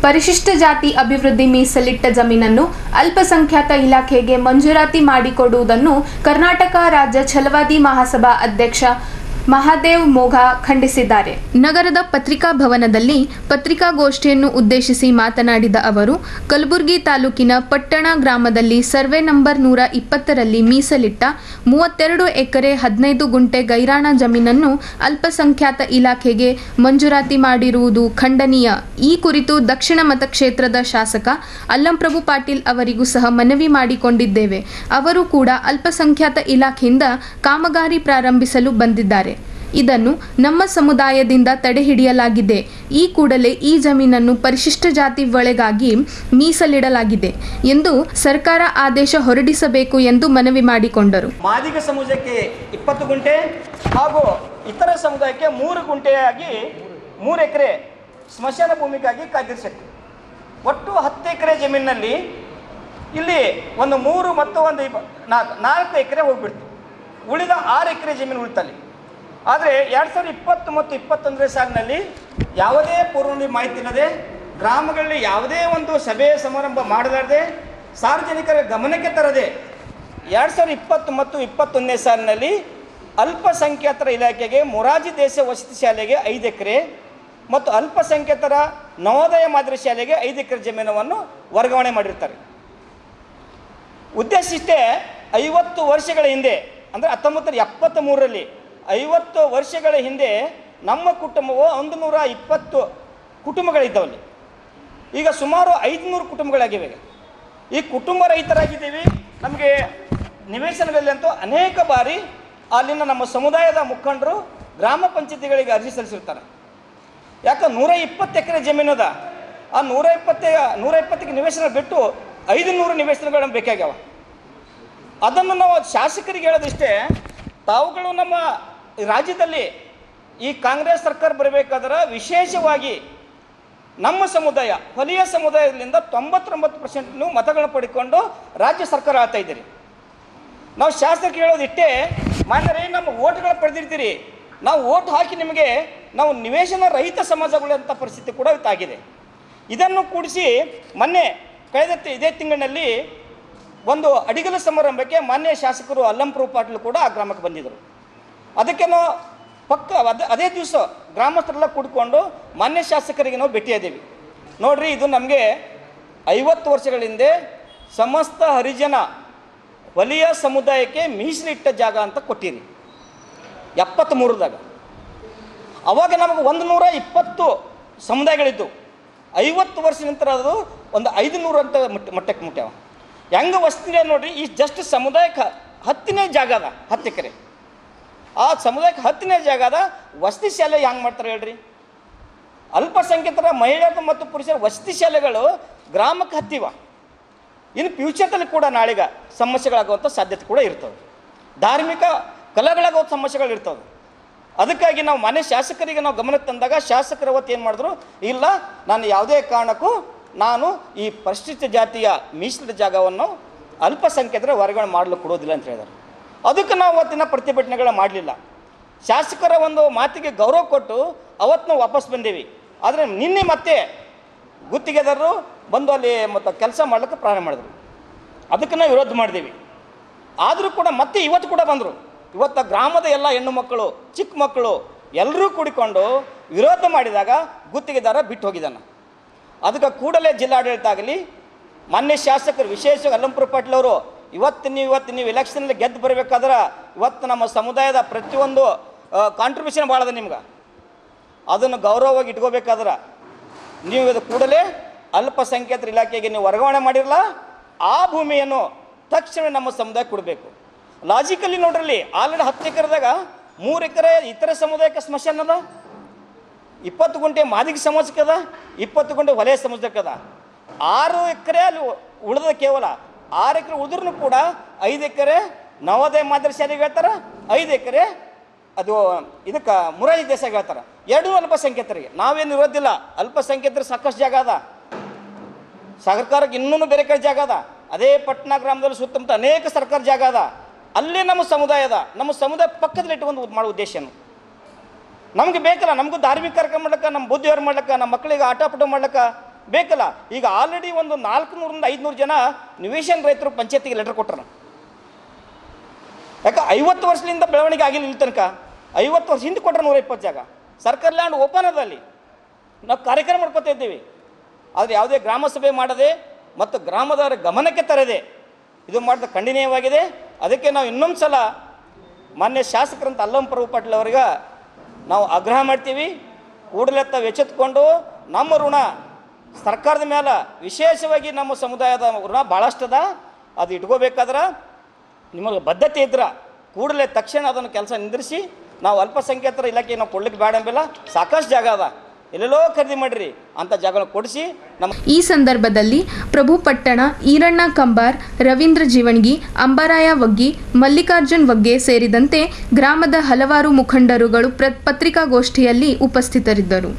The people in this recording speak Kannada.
ಪರಿಶಿಷ್ಟ ಜಾತಿ ಅಭಿವೃದ್ಧಿ ಮೀಸಲಿಟ್ಟ ಜಮೀನನ್ನು ಅಲ್ಪಸಂಖ್ಯಾತ ಇಲಾಖೆಗೆ ಮಂಜೂರಾತಿ ಮಾಡಿಕೊಡುವುದನ್ನು ಕರ್ನಾಟಕ ರಾಜ್ಯ ಛಲವಾದಿ ಮಹಾಸಭಾ ಅಧ್ಯಕ್ಷ ಮಹಾದೇವ್ ಮೊಘಾ ಖಂಡಿಸಿದ್ದಾರೆ. ನಗರದ ಪತ್ರಿಕಾ ಭವನದಲ್ಲಿ ಪತ್ರಿಕಾಗೋಷ್ಠಿಯನ್ನು ಉದ್ದೇಶಿಸಿ ಮಾತನಾಡಿದ ಅವರು, ಕಲಬುರಗಿ ತಾಲೂಕಿನ ಪಟ್ಟಣ ಗ್ರಾಮದಲ್ಲಿ ಸರ್ವೆ ನಂಬರ್ 120ರಲ್ಲಿ ಮೀಸಲಿಟ್ಟ 32 ಎಕರೆ 15 ಗುಂಟೆ ಗೈರಾಣ ಜಮೀನನ್ನು ಅಲ್ಪಸಂಖ್ಯಾತ ಇಲಾಖೆಗೆ ಮಂಜೂರಾತಿ ಮಾಡಿರುವುದು ಖಂಡನೀಯ. ಈ ಕುರಿತು ದಕ್ಷಿಣ ಮತಕ್ಷೇತ್ರದ ಶಾಸಕ ಅಲ್ಲಂಪ್ರಭು ಪಾಟೀಲ್ ಅವರಿಗೂ ಸಹ ಮನವಿ ಮಾಡಿಕೊಂಡಿದ್ದೇವೆ. ಅವರು ಕೂಡ ಅಲ್ಪಸಂಖ್ಯಾತ ಇಲಾಖೆಯಿಂದ ಕಾಮಗಾರಿ ಪ್ರಾರಂಭಿಸಲು ಬಂದಿದ್ದಾರೆ. ಇದನ್ನು ನಮ್ಮ ಸಮುದಾಯದಿಂದ ತಡೆಹಿಡಿಯಲಾಗಿದೆ. ಈ ಕೂಡಲೇ ಈ ಜಮೀನನ್ನು ಪರಿಶಿಷ್ಟ ಜಾತಿ ಒಳಗಾಗಿ ಮೀಸಲಿಡಲಾಗಿದೆ ಎಂದು ಸರ್ಕಾರ ಆದೇಶ ಹೊರಡಿಸಬೇಕು ಎಂದು ಮನವಿ ಮಾಡಿಕೊಂಡರು. ಮಾದಿಗ ಸಮುದಾಯಕ್ಕೆ 20 ಗುಂಟೆ ಹಾಗೂ ಇತರ ಸಮುದಾಯಕ್ಕೆ 3 ಗುಂಟೆಯಾಗಿ 3 ಎಕರೆ ಸ್ಮಶಾನ ಭೂಮಿಗಾಗಿ ಕಾಯ್ದಿರಿಸಿತ್ತು. ಒಟ್ಟು 10 ಎಕರೆ ಜಮೀನಿನಲ್ಲಿ ಇಲ್ಲಿ ಒಂದು 3 ಮತ್ತು ಒಂದು 4 ಎಕರೆ ಹೋಗ್ಬಿಡ್ತು. ಉಳಿದ 6 ಎಕರೆ ಜಮೀನು ಉಳಿತಲ್ಲಿ. ಆದರೆ 2020 ಮತ್ತು 2021 ಸಾಲಿನಲ್ಲಿ ಯಾವುದೇ ಪೂರ್ವ ಮಾಹಿತಿ ಇಲ್ಲದೆ, ಗ್ರಾಮಗಳಲ್ಲಿ ಯಾವುದೇ ಒಂದು ಸಭೆ ಸಮಾರಂಭ ಮಾಡಲಾರದೆ, ಸಾರ್ವಜನಿಕರ ಗಮನಕ್ಕೆ ತರದೆ 2020 ಮತ್ತು 2021 ಸಾಲಿನಲ್ಲಿ ಅಲ್ಪಸಂಖ್ಯಾತರ ಇಲಾಖೆಗೆ ಮೊರಾರ್ಜಿ ದೇಸಾಯಿ ವಸತಿ ಶಾಲೆಗೆ 5 ಎಕರೆ ಮತ್ತು ಅಲ್ಪಸಂಖ್ಯಾತರ ನವೋದಯ ಮಾದರಿ ಶಾಲೆಗೆ 5 ಎಕರೆ ಜಮೀನನ್ನು ವರ್ಗಾವಣೆ ಮಾಡಿರ್ತಾರೆ. ಉದ್ದೇಶ ಇಷ್ಟೇ, 50 ವರ್ಷಗಳ ಹಿಂದೆ ಅಂದರೆ 1973ರಲ್ಲಿ 50 ವರ್ಷಗಳ ಹಿಂದೆ ನಮ್ಮ ಕುಟುಂಬವು 120 ಕುಟುಂಬಗಳಿದ್ದವಲ್ಲಿ. ಈಗ ಸುಮಾರು 500 ಕುಟುಂಬಗಳಾಗಿವೆ. ಈ ಕುಟುಂಬ ರಹಿತರಾಗಿದ್ದೀವಿ. ನಮಗೆ ನಿವೇಶನಗಳಲ್ಲಂತೂ ಅನೇಕ ಬಾರಿ ಅಲ್ಲಿನ ನಮ್ಮ ಸಮುದಾಯದ ಮುಖಂಡರು ಗ್ರಾಮ ಪಂಚಾಯತಿಗಳಿಗೆ ಅರ್ಜಿ ಸಲ್ಲಿಸಿರ್ತಾರೆ. ಯಾಕೆ 120 ಎಕರೆ ಜಮೀನದ, ಆ 120ಕ್ಕೆ ನಿವೇಶನ ಬಿಟ್ಟು 500 ನಿವೇಶನಗಳು ಬೇಕಾಗ್ಯಾವ. ಅದನ್ನು ನಾವು ಶಾಸಕರಿಗೆ ಹೇಳೋದಿಷ್ಟೇ, ತಾವುಗಳು ನಮ್ಮ ರಾಜ್ಯದಲ್ಲಿ ಈ ಕಾಂಗ್ರೆಸ್ ಸರ್ಕಾರ ಬರಬೇಕಾದ್ರೆ ವಿಶೇಷವಾಗಿ ನಮ್ಮ ಸಮುದಾಯ, ಹೊಲಿಯ ಸಮುದಾಯದಿಂದ 99% ಮತಗಳನ್ನು ಪಡ್ಕೊಂಡು ರಾಜ್ಯ ಸರ್ಕಾರ ಆಗ್ತಾ ಇದ್ದೀರಿ. ನಾವು ಶಾಸಕರಿಗೆ ಹೇಳೋದಿಷ್ಟೇ, ಮಾನ್ಯರೇ, ನಮ್ಮ ಓಟ್ಗಳು ಪಡೆದಿರ್ತೀರಿ, ನಾವು ಓಟ್ ಹಾಕಿ ನಿಮಗೆ ನಾವು ನಿವೇಶನ ರಹಿತ ಸಮಾಜಗಳಂಥ ಪರಿಸ್ಥಿತಿ ಕೂಡ ಇದಾಗಿದೆ. ಇದನ್ನು ಕೂಡಿಸಿ ಮೊನ್ನೆ ಇದೇ ತಿಂಗಳಿನಲ್ಲಿ ಒಂದು ಅಡಿಗಲ ಸಮಾರಂಭಕ್ಕೆ ಮಾನ್ಯ ಶಾಸಕರು ಅಲ್ಲಂಪ್ರಭು ಪಾಟೀಲ್ ಕೂಡ ಆ ಗ್ರಾಮಕ್ಕೆ ಬಂದಿದ್ದರು. ಅದಕ್ಕೆ ನಾವು ಅದೇ ದಿವಸ ಗ್ರಾಮಸ್ಥರೆಲ್ಲ ಕೂಡಿಕೊಂಡು ಮಾನ್ಯ ಶಾಸಕರಿಗೆ ನಾವು ಭೇಟಿಯಾದ್ದೀವಿ. ನೋಡ್ರಿ, ಇದು ನಮಗೆ 50 ವರ್ಷಗಳ ಹಿಂದೆ ಸಮಸ್ತ ಹರಿಜನ ವಲಯ ಸಮುದಾಯಕ್ಕೆ ಮೀಸಲಿಟ್ಟ ಜಾಗ ಅಂತ ಕೊಟ್ಟಿರಿ 73ದಾಗ. ಅವಾಗ ನಮಗೆ 120 ಸಮುದಾಯಗಳಿದ್ದು 50 ವರ್ಷ ನಂತರ ಅದು ಒಂದು 500 ಅಂತ ಮಟ್ಟಕ್ಕೆ ಮುಟ್ಟ್ಯಾವ. ಹೆಂಗೆ ವಸ್ತಿನೇ ನೋಡ್ರಿ, ಈ ಜಸ್ಟ್ ಸಮುದಾಯಕ್ಕೆ 10ನೇ ಜಾಗ ಅದ, 10 ಎಕರೆ. ಆ ಸಮುದಾಯಕ್ಕೆ 10ನೇ ಜಾಗ ಅದ. ವಸತಿ ಶಾಲೆ ಹೆಂಗೆ ಮಾಡ್ತಾರೆ ಹೇಳ್ರಿ? ಅಲ್ಪಸಂಖ್ಯಾತರ ಮಹಿಳೆಯರು ಮತ್ತು ಪುರುಷರ ವಸತಿ ಶಾಲೆಗಳು ಗ್ರಾಮಕ್ಕೆ ಹತ್ತಿವ. ಇನ್ನು ಫ್ಯೂಚರ್ದಲ್ಲಿ ಕೂಡ ನಾಳೆಗ ಸಮಸ್ಯೆಗಳಾಗುವಂಥ ಸಾಧ್ಯತೆ ಕೂಡ ಇರ್ತವೆ. ಧಾರ್ಮಿಕ ಕಲೆಗಳಾಗುವಂಥ ಸಮಸ್ಯೆಗಳು ಇರ್ತವೆ. ಅದಕ್ಕಾಗಿ ನಾವು ಮನೆ ಶಾಸಕರಿಗೆ ನಾವು ಗಮನಕ್ಕೆ ತಂದಾಗ ಶಾಸಕರು ಅವತ್ತು ಏನು ಮಾಡಿದ್ರು, ಇಲ್ಲ, ನಾನು ಯಾವುದೇ ಕಾರಣಕ್ಕೂ ನಾನು ಈ ಪರಿಶಿಷ್ಟ ಜಾತಿಯ ಮೀಸಲಿಟ್ಟ ಜಾಗವನ್ನು ಅಲ್ಪಸಂಖ್ಯಾತರ ವರ್ಗಾವಣೆ ಮಾಡಲು ಕೊಡೋದಿಲ್ಲ ಅಂತ ಹೇಳಿದ್ದಾರೆ. ಅದಕ್ಕೆ ನಾವು ಅವತ್ತಿನ ಪ್ರತಿಭಟನೆಗಳ ಮಾಡಲಿಲ್ಲ. ಶಾಸಕರ ಒಂದು ಮಾತಿಗೆ ಗೌರವ ಕೊಟ್ಟು ಅವತ್ತು ನಾವು ವಾಪಸ್ ಬಂದೀವಿ. ಆದರೆ ನಿನ್ನೆ ಮತ್ತೆ ಗುತ್ತಿಗೆದಾರರು ಬಂದು ಅಲ್ಲಿ ಮತ್ತು ಕೆಲಸ ಮಾಡ್ಲಿಕ್ಕೆ ಪ್ರಾರಂಭ ಮಾಡಿದ್ರು. ಅದಕ್ಕೆ ನಾವು ವಿರೋಧ ಮಾಡಿದ್ದೀವಿ. ಆದರೂ ಕೂಡ ಮತ್ತೆ ಇವತ್ತು ಕೂಡ ಬಂದರು. ಇವತ್ತು ಗ್ರಾಮದ ಎಲ್ಲ ಹೆಣ್ಣು ಮಕ್ಕಳು, ಚಿಕ್ಕ ಮಕ್ಕಳು ಎಲ್ಲರೂ ಕೂಡಿಕೊಂಡು ವಿರೋಧ ಮಾಡಿದಾಗ ಗುತ್ತಿಗೆದಾರ ಬಿಟ್ಟು ಹೋಗಿದ್ದಾನೆ. ಅದಕ್ಕೆ ಕೂಡಲೇ ಜಿಲ್ಲಾಡಳಿತ ಆಗಲಿ, ಮಾನ್ಯ ಶಾಸಕರು ವಿಶೇಷವಾಗಿ ಅಲ್ಲಂಪ್ರಭು ಪಾಟೀಲ್ ಅವರು, ಇವತ್ತು ನೀವು ಎಲೆಕ್ಷನಲ್ಲಿ ಗೆದ್ದು ಬರಬೇಕಾದ್ರೆ ಇವತ್ತು ನಮ್ಮ ಸಮುದಾಯದ ಪ್ರತಿಯೊಂದು ಕಾಂಟ್ರಿಬ್ಯೂಷನ್ ಭಾಳ ಅದ ನಿಮ್ಗೆ. ಅದನ್ನು ಗೌರವವಾಗಿ ಇಟ್ಕೋಬೇಕಾದ್ರೆ ನೀವು ಇದು ಕೂಡಲೇ ಅಲ್ಪಸಂಖ್ಯಾತರ ಇಲಾಖೆಗೆ ನೀವು ವರ್ಗಾವಣೆ ಮಾಡಿರಲ್ಲ, ಆ ಭೂಮಿಯನ್ನು ತಕ್ಷಣ ನಮ್ಮ ಸಮುದಾಯಕ್ಕೆ ಕೊಡಬೇಕು. ಲಾಜಿಕಲಿ ನೋಡ್ರಲ್ಲಿ, ಆಲ್ರೆಡಿ 10 ಎಕರೆದಾಗ 3 ಎಕರೆ ಇತರ ಸಮುದಾಯಕ್ಕೆ ಸ್ಮಶಾನ ಅದ, 20 ಗುಂಟೆ ಮಾದಿಗ ಸಮಾಜಕ್ಕೆ ಅದ, 20 ಗುಂಟೆ ವಲಯ ಸಮಾಜಕ್ಕೆ ಅದ. 6 ಎಕರೆ ಅಲ್ಲಿ ಉಳಿದ, ಕೇವಲ 6 ಎಕರೆ ಉಳಿದ್ರೂ ಕೂಡ 5 ಎಕರೆ ನವೋದಯ ಮಾದರಿ ಶಾಲೆಗೆ ಹೇಳ್ತಾರೆ, 5 ಎಕರೆ ಅದು ಇದಕ್ಕೆ ಮೊರಾರ್ಜಿ ದೇಸಾಯಿಗೆ ಹೇಳ್ತಾರೆ. ಎರಡೂ ಅಲ್ಪಸಂಖ್ಯಾತರಿಗೆ. ನಾವೇನು ಇರೋದಿಲ್ಲ, ಅಲ್ಪಸಂಖ್ಯಾತರಿಗೆ ಸಾಕಷ್ಟು ಜಾಗ ಅದ, ಸರ್ಕಾರಕ್ಕೆ ಇನ್ನೂ ಬೇರೆ ಕಡೆ ಜಾಗ ಅದ. ಅದೇ ಪಟ್ಟಣ ಗ್ರಾಮದಲ್ಲಿ ಸುತ್ತಮುತ್ತ ಅನೇಕ ಸರ್ಕಾರ ಜಾಗ ಅದ, ಅಲ್ಲೇ ನಮ್ಮ ಸಮುದಾಯ ಅದ. ನಮ್ಮ ಸಮುದಾಯ ಪಕ್ಕದಲ್ಲಿ ಇಟ್ಕೊಂಡು ಮಾಡೋ ಉದ್ದೇಶನು ನಮಗೆ ಬೇಕಲ್ಲ. ನಮಗೂ ಧಾರ್ಮಿಕ ಕಾರ್ಯಕ್ರಮ ಮಾಡ್ಲಿಕ್ಕೆ, ನಮ್ಮ ಬುದ್ಧಿವಾರ ಮಾಡ್ಲಿಕ್ಕೆ, ನಮ್ಮ ಮಕ್ಕಳಿಗೆ ಆಟ ಪಾಠ ಮಾಡ್ಲಿಕ್ಕೆ ಬೇಕಲ್ಲ. ಈಗ ಆಲ್ರೆಡಿ ಒಂದು 400ರಿಂದ 500 ಜನ ನಿವೇಶನ ರೈತರು ಪಂಚಾಯತಿಗೆ ಲೆಟರ್ ಕೊಟ್ಟರು. ಯಾಕೆ 50 ವರ್ಷದಿಂದ ಬೆಳವಣಿಗೆ ಆಗಿಲ್ಲ ಇಲ್ಲಿ ತನಕ. 50 ವರ್ಷ ಹಿಂದೆ ಕೊಟ್ಟರೆ 120 ಜಾಗ ಸರ್ಕಾರ ಲ್ಯಾಂಡ್ ಓಪನ್ ಅದ. ಅಲ್ಲಿ ನಾವು ಕಾರ್ಯಕ್ರಮ ಮಾಡ್ಕೊತಾ ಇದ್ದೀವಿ. ಆದರೆ ಯಾವುದೇ ಗ್ರಾಮ ಸಭೆ ಮಾಡದೆ ಮತ್ತು ಗ್ರಾಮದವರ ಗಮನಕ್ಕೆ ತರದೆ ಇದು ಮಾಡಿದ ಖಂಡನೀಯವಾಗಿದೆ. ಅದಕ್ಕೆ ನಾವು ಇನ್ನೊಂದು ಸಲ ಮಾನ್ಯ ಶಾಸಕರಂತ ಅಲ್ಲಂಪ್ರಭು ಪಾಟೀಲ್ ಅವರಿಗೆ ನಾವು ಆಗ್ರಹ ಮಾಡ್ತೀವಿ, ಕೂಡಲೇ ತಾವು ಎಚ್ಚೆತ್ತುಕೊಂಡು ನಮ್ಮ ಋಣ ಸರ್ಕಾರದ ಮೇಲೆ, ವಿಶೇಷವಾಗಿ ನಮ್ಮ ಸಮುದಾಯದ ಋಣ ಭಾಳಷ್ಟದ, ಅದು ಇಟ್ಕೋಬೇಕಾದ್ರೆ ನಿಮಗೆ ಬದ್ಧತೆ ಇದ್ರೆ ಕೂಡಲೇ ತಕ್ಷಣ ಅದನ್ನು ಕೆಲಸ ನಿಂದಿರಿಸಿ ನಾವು ಅಲ್ಪಸಂಖ್ಯಾತರ ಇಲಾಖೆ ನಾವು ಕೊಡ್ಲಿಕ್ಕೆ ಬೇಡ ಅಂಬಿಲ್ಲ. ಸಾಕಷ್ಟು ಜಾಗ ಅದ, ಎಲ್ಲೆಲ್ಲೋ ಖರೀದಿ ಮಾಡಿರಿ ಅಂತ ಜಾಗನ ಕೊಡಿಸಿ ನಮ್ಮ. ಈ ಸಂದರ್ಭದಲ್ಲಿ ಪ್ರಭು ಪಟ್ಟಣ, ಈರಣ್ಣ ಕಂಬಾರ್, ರವೀಂದ್ರ ಜೀವಣಗಿ, ಅಂಬಾರಾಯ ವಗ್ಗಿ, ಮಲ್ಲಿಕಾರ್ಜುನ್ ವಗ್ಗೆ ಸೇರಿದಂತೆ ಗ್ರಾಮದ ಹಲವಾರು ಮುಖಂಡರುಗಳು ಪತ್ರಿಕಾಗೋಷ್ಠಿಯಲ್ಲಿ ಉಪಸ್ಥಿತರಿದ್ದರು.